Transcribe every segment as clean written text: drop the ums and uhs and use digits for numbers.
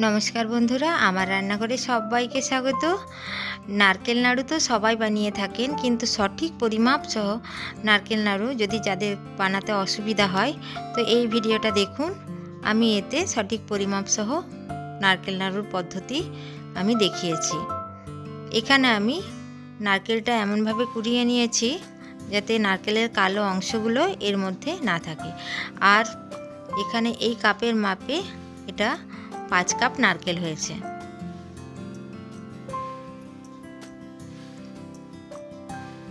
नमस्कार बंधुरा आमार रान्नाघरे सबाइके स्वागत। नारकेल नाड़ू तो सबाई बानिये थाकेन, किन्तु सठिक परिमाप सह नारकेल नाड़ू यदि जादेर बानाते असुविधा हय तो एई भिडियोटा देखुन। आमी एते सठिक परिमाप सह नारकेल नाड़ुर पद्धति आमी देखिएछि। एखाने आमी नारकेलटा एमन भावे कुड़िये नियेछि जाते नारकेलेर कालो अंशगुलो एर मध्य ना थाके। आर एखाने एई कापेर मापे एटा 5 কাপ नारकेल হয়েছে।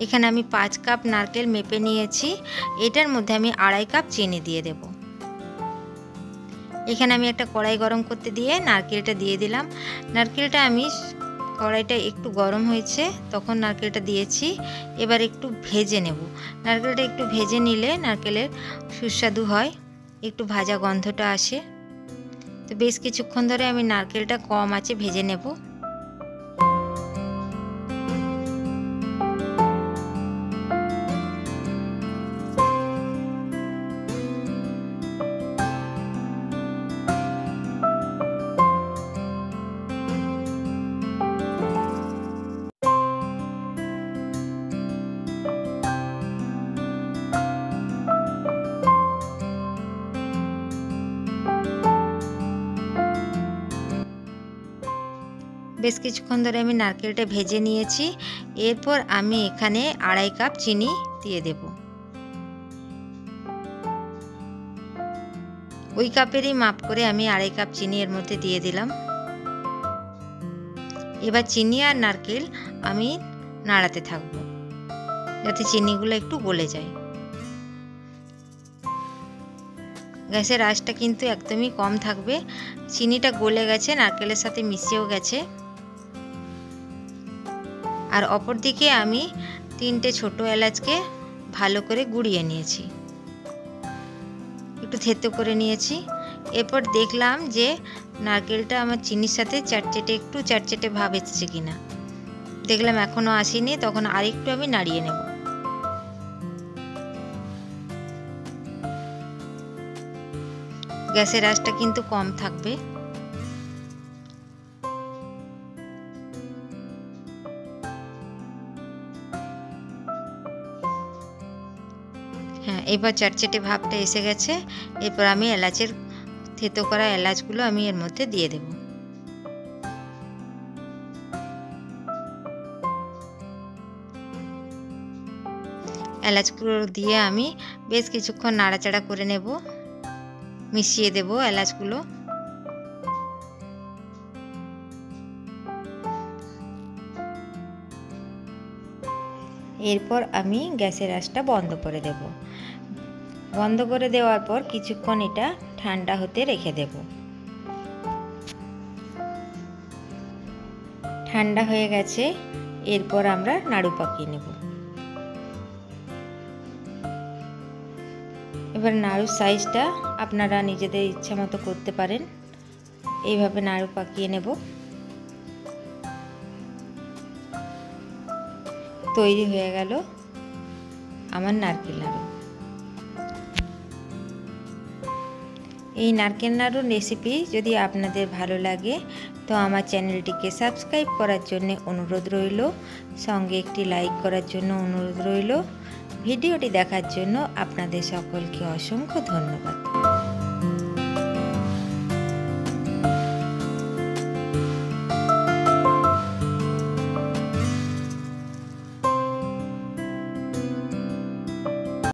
এখানে আমি 5 কাপ নারকেল মেপে নিয়েছি। এটার মধ্যে আমি 2.5 কাপ চিনি দিয়ে দেব। এখানে আমি একটা কড়াই গরম করতে দিয়ে নারকেলটা দিয়ে দিলাম। নারকেলটা আমি কড়াইটা একটু গরম হয়েছে তখন নারকেলটা দিয়েছি। এবার একটু ভেজে নেব। নারকেলটা একটু ভেজে নিলে নারকেলের সুস্বাদু হয়, একটু ভাজা গন্ধটা আসে। तो बेश किछुक्षण धरे आमी नारकेलटा कम आँचे भेजे नेब। बेश किछुक्षण धरे आमी नारकेलटा भेजे निয়েছি। एरपर आमी एखाने 2.5 কাপ চিনি দিয়ে देब। ওই কাপেরই মাপ করে আমি 2.5 কাপ চিনি এর মধ্যে দিয়ে দিলাম। এবার চিনি আর নারকেল আমি নাড়াতে থাকব যাতে চিনিগুলো একটু গলে যায়। গ্যাসের আঁচটা কিন্তু একদমই কম থাকবে। চিনিটা গলে গেছে, নারকেলের সাথে মিশেও গেছে। আর অপর দিকে আমি 3টে ছোট এলাচকে ভালো করে গুঁড়িয়ে নিয়েছি, একটু থেতো করে নিয়েছি। এরপর দেখলাম যে নারকেলটা আমার চিনির সাথে চাটচেটে একটু চাটচেটে ভাব এসেছে কিনা। দেখলাম এখনো আসেনি, তখন আরেকটু আমি নাড়িয়ে নেব। গ্যাসের আঁচটা কিন্তু কম থাকবে। হ্যাঁ, এবার চাটচেটে ভাবটা এসে গেছে। এরপর আমি এলাচের থেতো করা এলাচগুলো আমি এর মধ্যে দিয়ে দেব। এলাচগুলো দিয়ে আমি বেশ কিছুক্ষণ নাড়াচাড়া করে নেব, মিশিয়ে দেব এলাচগুলো। এরপর আমি গ্যাসের আঁচটা বন্ধ করে দেব। বন্ধ করে দেওয়ার পর কিছুক্ষণ এটা ঠান্ডা হতে রেখে দেব। ঠান্ডা হয়ে গেছে, এরপর আমরা নাড়ু পাকিয়ে নেব। এবার নাড়ুর সাইজটা আপনারা নিজেদের ইচ্ছা মতো করতে পারেন। এইভাবে নাড়ু পাকিয়ে নেব। তৈরি হয়ে গেল আমার নারকেল নাড়ু। এই নারকেল নাড়ুর রেসিপি যদি আপনাদের ভালো লাগে তো আমার চ্যানেলটিকে সাবস্ক্রাইব করার জন্য অনুরোধ রইল, সঙ্গে একটি লাইক করার জন্য অনুরোধ রইল। ভিডিওটি দেখার জন্য আপনাদের সকলকে অসংখ্য ধন্যবাদ।